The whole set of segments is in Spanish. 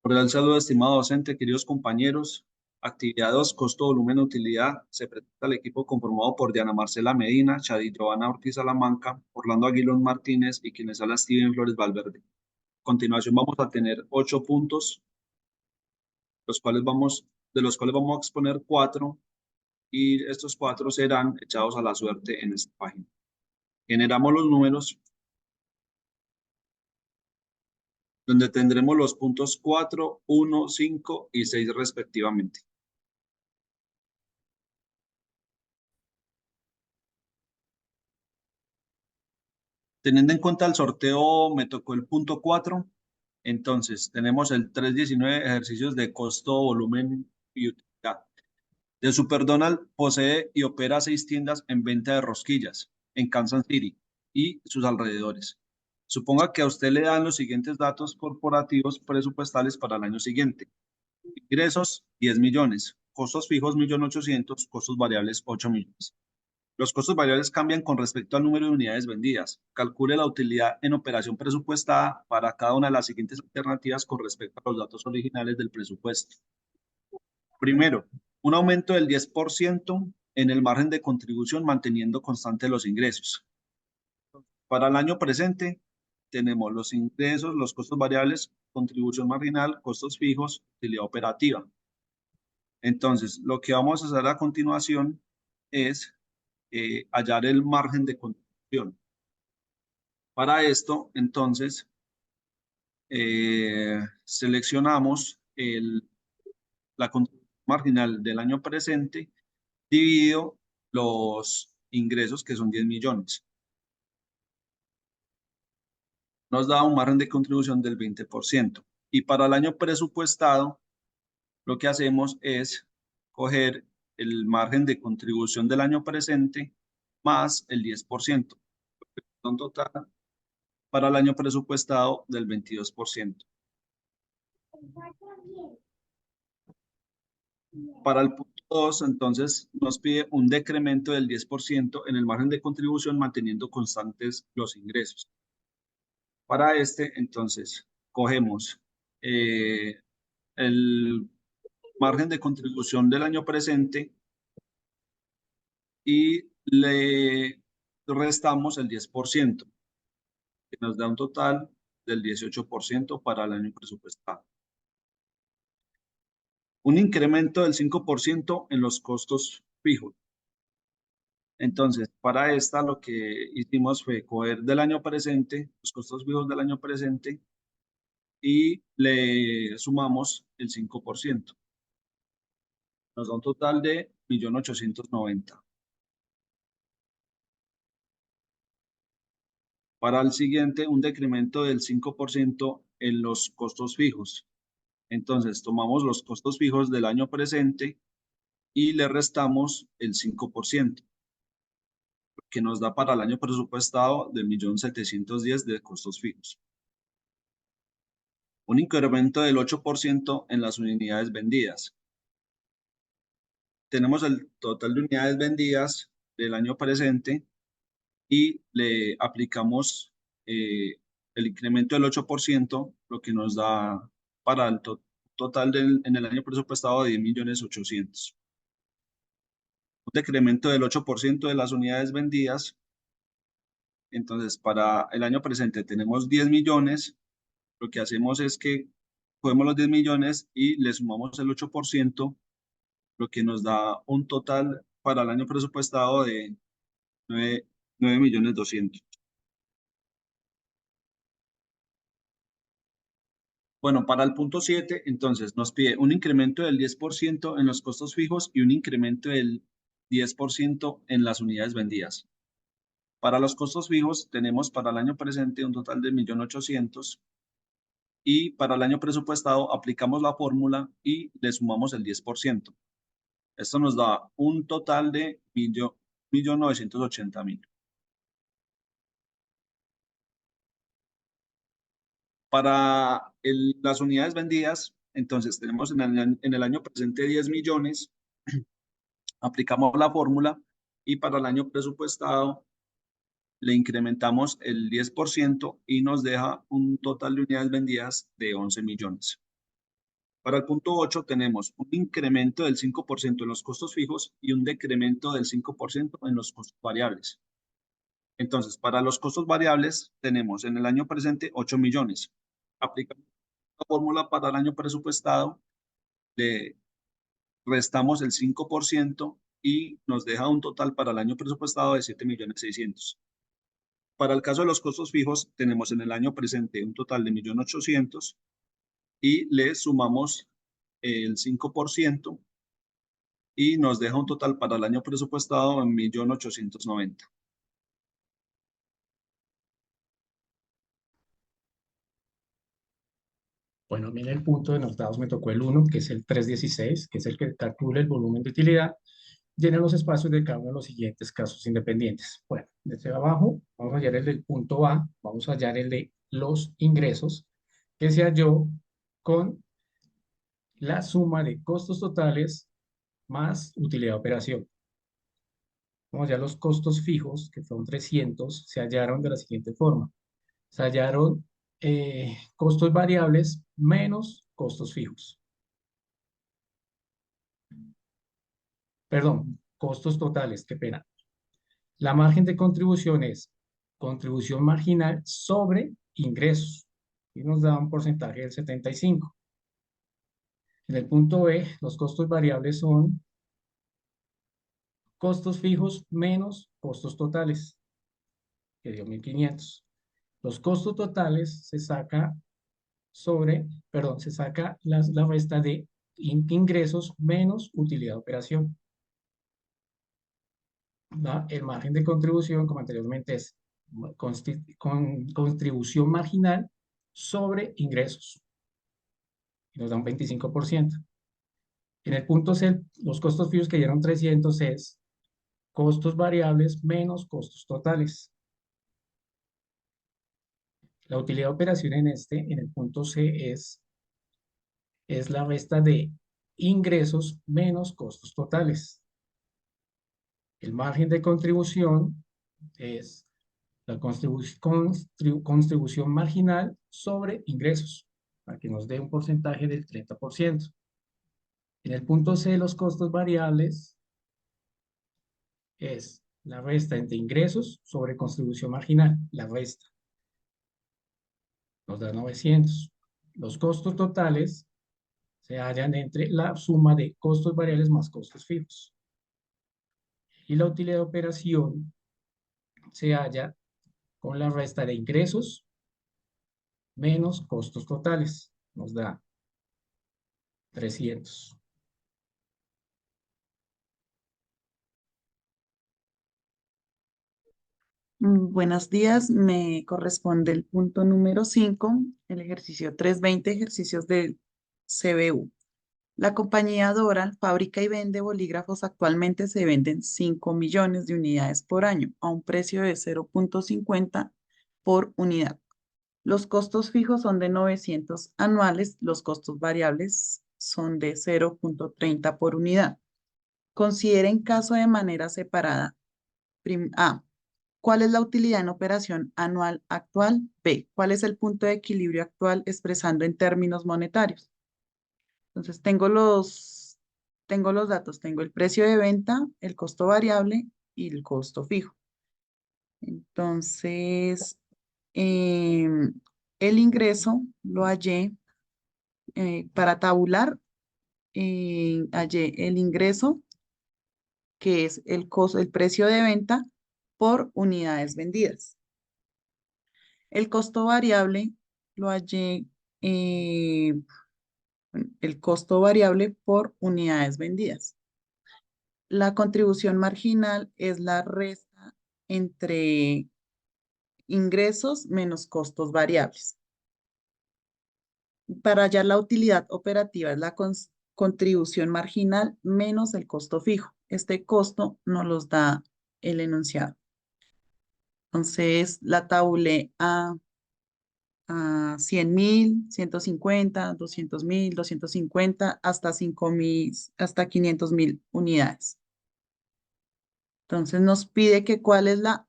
Cordial saludo, estimado docente, queridos compañeros. Actividad 2, costo, volumen, utilidad. Se presenta el equipo conformado por Diana Marcela Medina, Chadi Giovanna Ortiz Salamanca, Orlando Aguilón Martínez y quienes habla Steven Flores Valverde. A continuación vamos a tener 8 puntos, de los cuales vamos a exponer 4 y estos 4 serán echados a la suerte en esta página. Generamos los números donde tendremos los puntos 4, 1, 5 y 6 respectivamente. Teniendo en cuenta el sorteo, me tocó el punto 4. Entonces, tenemos el 319 ejercicios de costo, volumen y utilidad. De Superdonald posee y opera 6 tiendas en venta de rosquillas en Kansas City y sus alrededores. Suponga que a usted le dan los siguientes datos corporativos presupuestales para el año siguiente. Ingresos, 10 millones. Costos fijos, 1.800.000. Costos variables, 8 millones. Los costos variables cambian con respecto al número de unidades vendidas. Calcule la utilidad en operación presupuestada para cada una de las siguientes alternativas con respecto a los datos originales del presupuesto. Primero, un aumento del 10% en el margen de contribución manteniendo constantes los ingresos. Para el año presente, tenemos los ingresos, los costos variables, contribución marginal, costos fijos, utilidad operativa. Entonces, lo que vamos a hacer a continuación es hallar el margen de contribución. Para esto, entonces, seleccionamos la contribución marginal del año presente dividido los ingresos, que son 10 millones. Nos da un margen de contribución del 20%. Y para el año presupuestado, lo que hacemos es coger el margen de contribución del año presente más el 10%. Un total para el año presupuestado del 22%. Para el punto 2, entonces, nos pide un decremento del 10% en el margen de contribución manteniendo constantes los ingresos. Para este, entonces, cogemos el margen de contribución del año presente y le restamos el 10%, que nos da un total del 18% para el año presupuestado. Un incremento del 5% en los costos fijos. Entonces, para esta lo que hicimos fue coger del año presente, los costos fijos del año presente, y le sumamos el 5%. Nos da un total de 1.890.000. Para el siguiente, un decremento del 5% en los costos fijos. Entonces, tomamos los costos fijos del año presente y le restamos el 5%, que nos da para el año presupuestado de 1.710.000 de costos fijos. Un incremento del 8% en las unidades vendidas. Tenemos el total de unidades vendidas del año presente y le aplicamos el incremento del 8%, lo que nos da para el total en el año presupuestado de 10.800.000. Un decremento del 8% de las unidades vendidas. Entonces, para el año presente tenemos 10 millones. Lo que hacemos es que cogemos los 10 millones y le sumamos el 8%, lo que nos da un total para el año presupuestado de 9.200.000. Bueno, para el punto 7, entonces nos pide un incremento del 10% en los costos fijos y un incremento del 10% en las unidades vendidas. Para los costos fijos tenemos para el año presente un total de 1.800.000 y para el año presupuestado aplicamos la fórmula y le sumamos el 10%. Esto nos da un total de 1.980.000. Para las unidades vendidas, entonces tenemos en el año presente 10 millones, aplicamos la fórmula y para el año presupuestado le incrementamos el 10% y nos deja un total de unidades vendidas de 11 millones. Para el punto 8 tenemos un incremento del 5% en los costos fijos y un decremento del 5% en los costos variables. Entonces, para los costos variables tenemos en el año presente 8 millones. Aplicamos la fórmula para el año presupuestado, le restamos el 5% y nos deja un total para el año presupuestado de 7.600.000. Para el caso de los costos fijos, tenemos en el año presente un total de 1.800.000 y le sumamos el 5% y nos deja un total para el año presupuestado en 1.890.000. Bueno, a mí en el punto de notados me tocó el uno, que es el 316, que es el que calcula el volumen de utilidad. Llena los espacios de cada uno de los siguientes casos independientes. Bueno, desde abajo vamos a hallar el del punto A, vamos a hallar el de los ingresos, que se halló con la suma de costos totales más utilidad de operación. Vamos a hallar los costos fijos, que fueron 300, se hallaron de la siguiente forma. Se hallaron costos variables menos costos fijos. Perdón, costos totales, qué pena. La margen de contribución es contribución marginal sobre ingresos y nos da un porcentaje del 75. En el punto B, los costos variables son costos fijos menos costos totales, que dio 1.500. Los costos totales se saca se saca la resta de ingresos menos utilidad de operación. El margen de contribución, como anteriormente, es contribución marginal sobre ingresos, y nos da un 25%. En el punto C, los costos fijos que dieron 300 es costos variables menos costos totales. La utilidad de operación en el punto C es la resta de ingresos menos costos totales. El margen de contribución es la contribución marginal sobre ingresos, para que nos dé un porcentaje del 30%. En el punto C, los costos variables es la resta entre ingresos sobre contribución marginal, la resta, nos da 900. Los costos totales se hallan entre la suma de costos variables más costos fijos. Y la utilidad de operación se halla con la resta de ingresos menos costos totales, nos da 300. Buenos días, me corresponde el punto número 5, el ejercicio 320, ejercicios del CBU. La compañía Doral fabrica y vende bolígrafos. Actualmente se venden 5 millones de unidades por año a un precio de 0.50 por unidad. Los costos fijos son de 900 anuales, los costos variables son de 0.30 por unidad. Consideren caso de manera separada. A. ¿Cuál es la utilidad en operación anual actual? B. ¿Cuál es el punto de equilibrio actual expresando en términos monetarios? Entonces, tengo los datos. Tengo el precio de venta, el costo variable y el costo fijo. Entonces, el ingreso lo hallé para tabular. Hallé el ingreso, que es el precio de venta por unidades vendidas. El costo variable lo hallé, el costo variable por unidades vendidas. La contribución marginal es la resta entre ingresos menos costos variables. Para hallar la utilidad operativa es la contribución marginal menos el costo fijo. Este costo nos los da el enunciado. Entonces, la tabulé a 100.000, 150, 200.000, 250, hasta 5.000, hasta 500.000 unidades. Entonces nos pide que cuál es la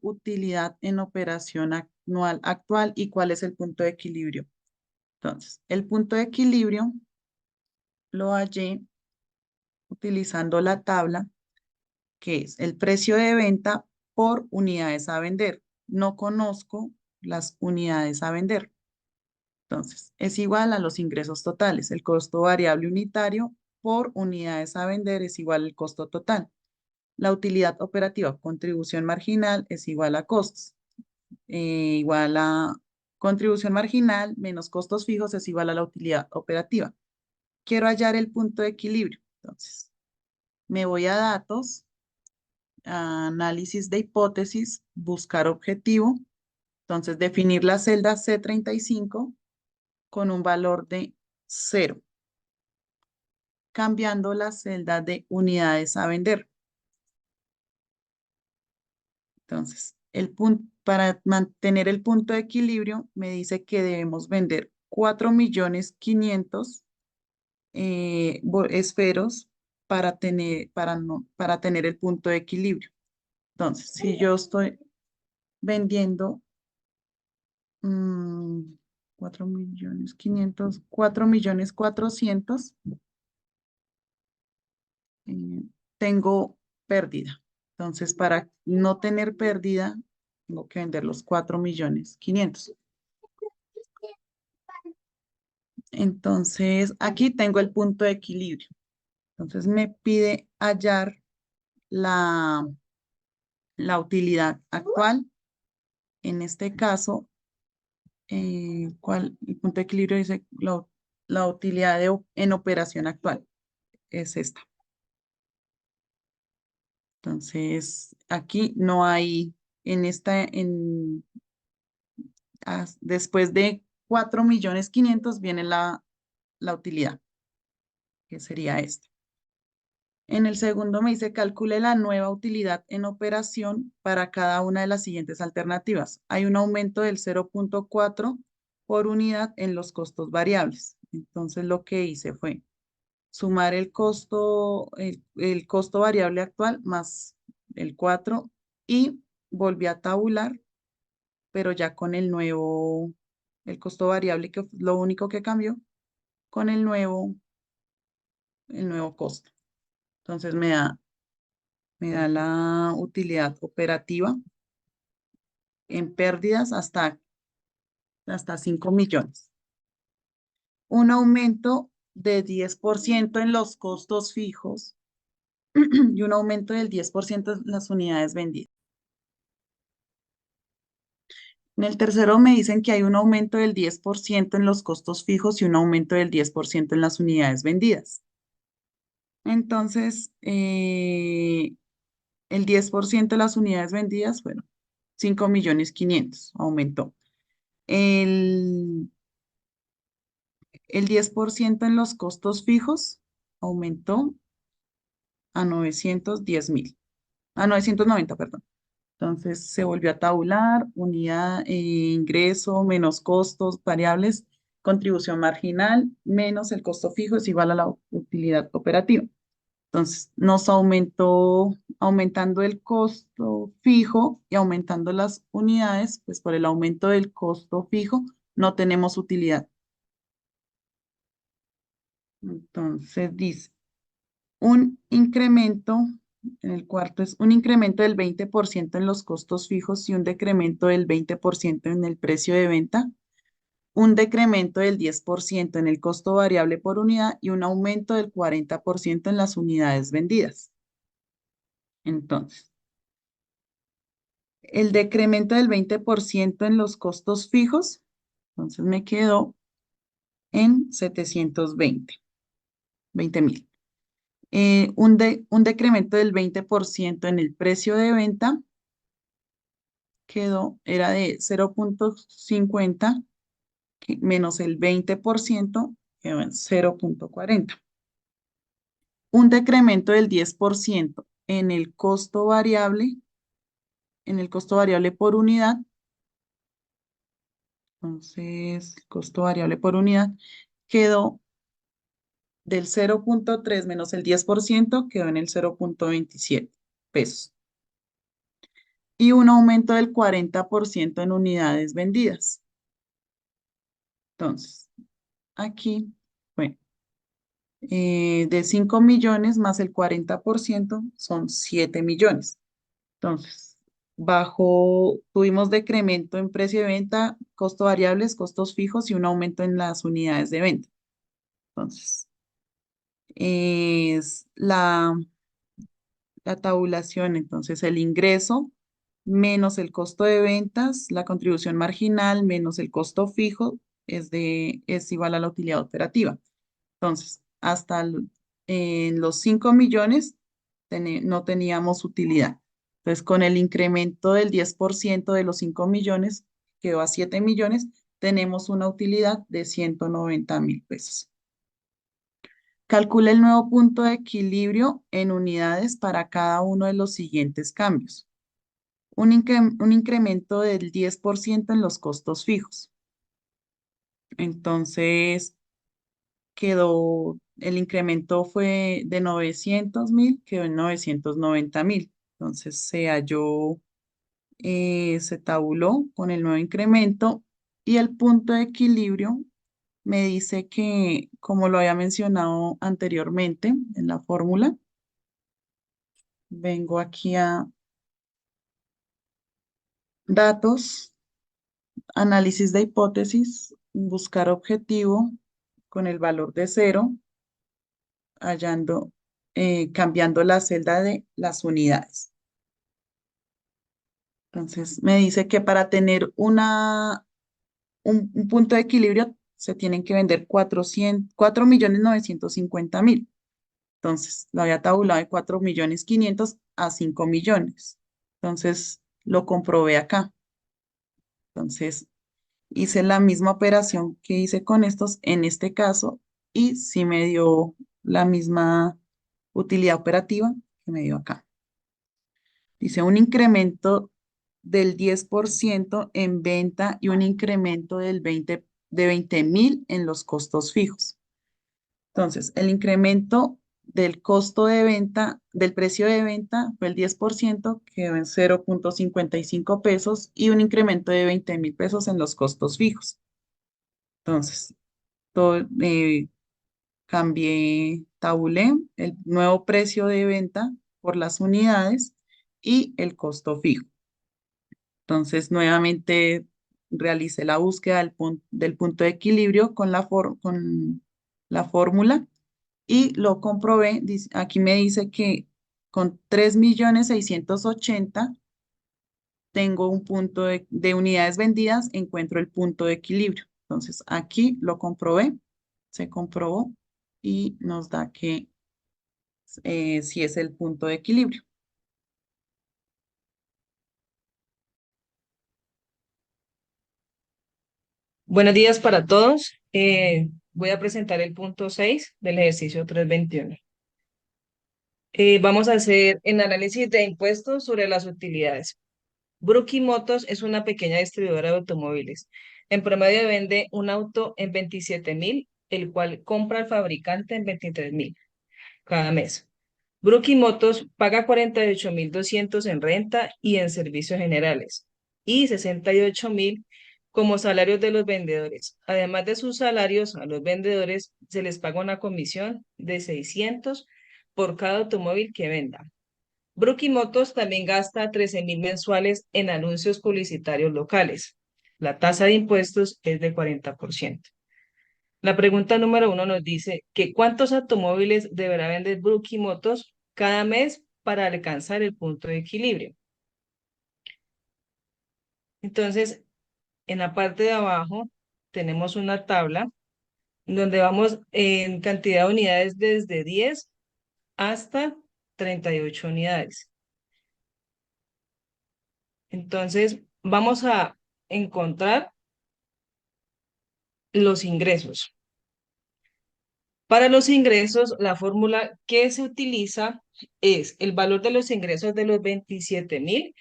utilidad en operación anual actual y cuál es el punto de equilibrio. Entonces, el punto de equilibrio lo hallé utilizando la tabla, que es el precio de venta por unidades a vender. No conozco las unidades a vender. Entonces, es igual a los ingresos totales. El costo variable unitario por unidades a vender es igual al costo total. La utilidad operativa, contribución marginal, es igual a costos. Igual a contribución marginal menos costos fijos es igual a la utilidad operativa. Quiero hallar el punto de equilibrio. Entonces, me voy a datos, a análisis de hipótesis, buscar objetivo. Entonces, definir la celda C35 con un valor de 0, cambiando la celda de unidades a vender. Entonces, para mantener el punto de equilibrio, me dice que debemos vender 4.500.000 esferos para tener el punto de equilibrio. Entonces, si yo estoy vendiendo 4.500.000, 4.400.000, tengo pérdida. Entonces, para no tener pérdida, tengo que vender los 4.500.000. Entonces, aquí tengo el punto de equilibrio. Entonces, me pide hallar la utilidad actual. En este caso, el punto de equilibrio dice la utilidad en operación actual. Es esta. Entonces, aquí no hay, después de 4.500.000 viene la utilidad, que sería esta. En el segundo me dice, calcule la nueva utilidad en operación para cada una de las siguientes alternativas. Hay un aumento del 0.4 por unidad en los costos variables. Entonces, lo que hice fue sumar el costo variable actual más el 4 y volví a tabular, pero ya con el costo variable, que lo único que cambió, con el nuevo costo. Entonces me da la utilidad operativa en pérdidas hasta 5 millones. Un aumento de 10% en los costos fijos y un aumento del 10% en las unidades vendidas. En el tercero me dicen que hay un aumento del 10% en los costos fijos y un aumento del 10% en las unidades vendidas. Entonces, el 10% de las unidades vendidas, bueno, 5.500.000 aumentó. El 10% en los costos fijos aumentó a 990, perdón. Entonces se volvió a tabular, unidad, ingreso menos costos variables, contribución marginal menos el costo fijo es igual a la utilidad operativa. Entonces nos aumentando el costo fijo y aumentando las unidades, pues por el aumento del costo fijo no tenemos utilidad. Entonces dice, un incremento, en el cuarto es un incremento del 20% en los costos fijos y un decremento del 20% en el precio de venta, un decremento del 10% en el costo variable por unidad y un aumento del 40% en las unidades vendidas. Entonces, el decremento del 20% en los costos fijos, entonces me quedó en 20.000. Un decremento del 20% en el precio de venta era de 0.50 menos el 20% quedó en 0.40. Un decremento del 10% en el costo variable por unidad. Entonces, el costo variable por unidad quedó del 0.3 menos el 10%, quedó en el 0.27 pesos. Y un aumento del 40% en unidades vendidas. Entonces, aquí, bueno, de 5 millones más el 40% son 7 millones. Entonces, tuvimos decremento en precio de venta, costo variables, costos fijos y un aumento en las unidades de venta. Entonces, es la tabulación, entonces el ingreso menos el costo de ventas, la contribución marginal menos el costo fijo es igual a la utilidad operativa. Entonces, en los 5 millones no teníamos utilidad. Entonces, con el incremento del 10% de los 5 millones, que va a 7 millones, tenemos una utilidad de 190.000 pesos. Calcula el nuevo punto de equilibrio en unidades para cada uno de los siguientes cambios. Un incremento del 10% en los costos fijos. Entonces, el incremento fue de 900.000, quedó en 990.000. Entonces, se tabuló con el nuevo incremento y el punto de equilibrio me dice que, como lo había mencionado anteriormente en la fórmula, vengo aquí a datos, análisis de hipótesis, buscar objetivo con el valor de 0, cambiando la celda de las unidades. Entonces, me dice que para tener un punto de equilibrio se tienen que vender 4.950.000. Entonces, lo había tabulado de 4.500.000 a 5 millones. Entonces, lo comprobé acá. Entonces, hice la misma operación que hice con estos en este caso y sí me dio la misma utilidad operativa que me dio acá. Dice un incremento del 10% en venta y un incremento de 20.000 en los costos fijos. Entonces, el incremento del costo de venta, del precio de venta fue el 10%, quedó en 0.55 pesos y un incremento de 20.000 pesos en los costos fijos. Entonces, tabulé el nuevo precio de venta por las unidades y el costo fijo. Entonces, nuevamente realicé la búsqueda del punto de equilibrio con la fórmula y lo comprobé. Aquí me dice que con 3.680.000 tengo un punto de unidades vendidas, encuentro el punto de equilibrio. Entonces, aquí lo comprobé, se comprobó y nos da que sí es el punto de equilibrio. Buenos días para todos. Voy a presentar el punto 6 del ejercicio 321. Vamos a hacer el análisis de impuestos sobre las utilidades. Brookie Motors es una pequeña distribuidora de automóviles. En promedio vende un auto en 27.000, el cual compra al fabricante en 23.000 cada mes. Brookie Motors paga 48.200 en renta y en servicios generales y 68.000 como salarios de los vendedores. Además de sus salarios, a los vendedores se les paga una comisión de 600 por cada automóvil que vendan. Brookie Motors también gasta 13.000 mensuales en anuncios publicitarios locales. La tasa de impuestos es de 40%. La pregunta número 1 nos dice que ¿cuántos automóviles deberá vender Brookie Motors cada mes para alcanzar el punto de equilibrio? Entonces, en la parte de abajo tenemos una tabla donde vamos en cantidad de unidades desde 10 hasta 38 unidades. Entonces, vamos a encontrar los ingresos. Para los ingresos, la fórmula que se utiliza es el valor de los ingresos de los 27.000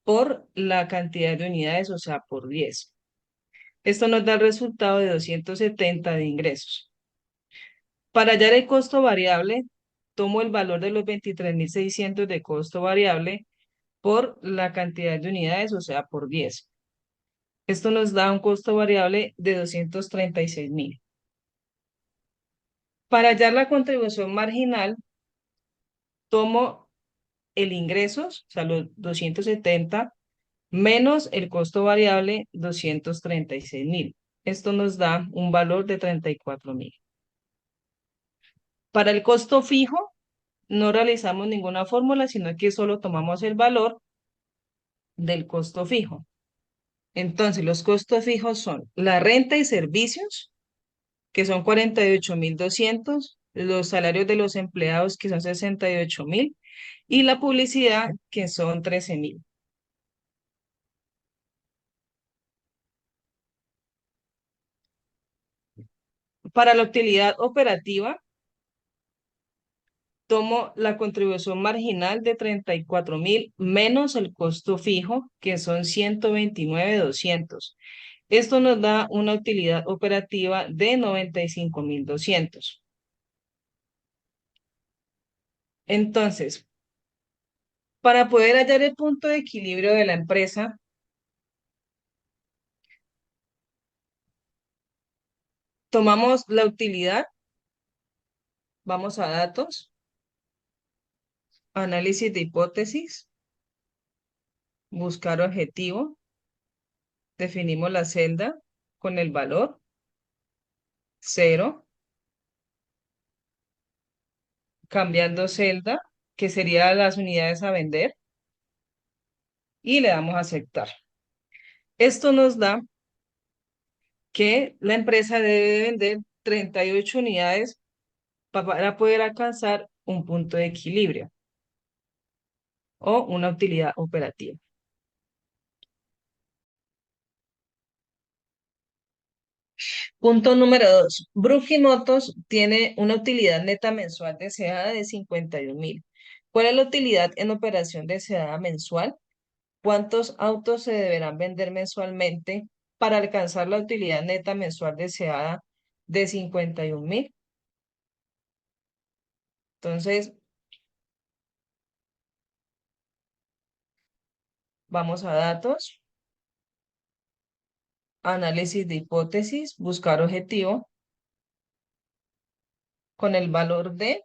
por la cantidad de unidades, o sea, por 10. Esto nos da el resultado de 270 de ingresos. Para hallar el costo variable, tomo el valor de los 23.600 de costo variable por la cantidad de unidades, o sea, por 10. Esto nos da un costo variable de 236.000. Para hallar la contribución marginal, tomo el ingresos, o sea, los 270, menos el costo variable, 236.000. Esto nos da un valor de 34.000. Para el costo fijo, no realizamos ninguna fórmula, sino que solo tomamos el valor del costo fijo. Entonces, los costos fijos son la renta y servicios, que son 48.200, los salarios de los empleados, que son 68.000, y la publicidad, que son 13.000. Para la utilidad operativa, tomo la contribución marginal de 34.000 menos el costo fijo, que son 129.200. Esto nos da una utilidad operativa de 95.200. Entonces, para poder hallar el punto de equilibrio de la empresa, tomamos la utilidad, vamos a datos, análisis de hipótesis, buscar objetivo, definimos la celda con el valor 0, cambiando celda, que sería las unidades a vender, y le damos a aceptar. Esto nos da que la empresa debe vender 38 unidades para poder alcanzar un punto de equilibrio o una utilidad operativa. Punto número 2. Brooklyn Motors tiene una utilidad neta mensual deseada de 51.000. ¿Cuál es la utilidad en operación deseada mensual? ¿Cuántos autos se deberán vender mensualmente para alcanzar la utilidad neta mensual deseada de 51.000? Entonces, vamos a datos, análisis de hipótesis, buscar objetivo con el valor de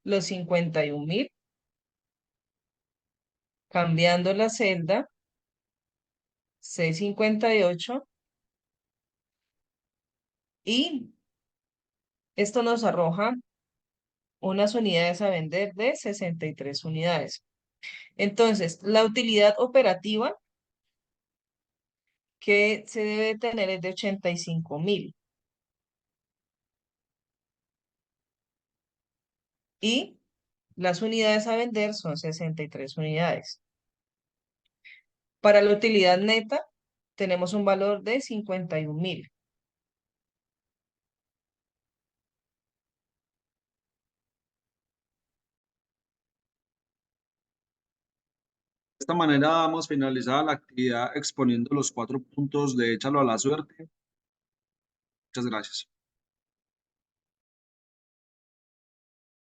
los 51.000, cambiando la celda C58, y esto nos arroja unas unidades a vender de 63 unidades. Entonces, la utilidad operativa que se debe tener es de 85.000. Y las unidades a vender son 63 unidades. Para la utilidad neta, tenemos un valor de 51.000. De esta manera damos finalizada la actividad exponiendo los 4 puntos de Échalo a la suerte. Muchas gracias.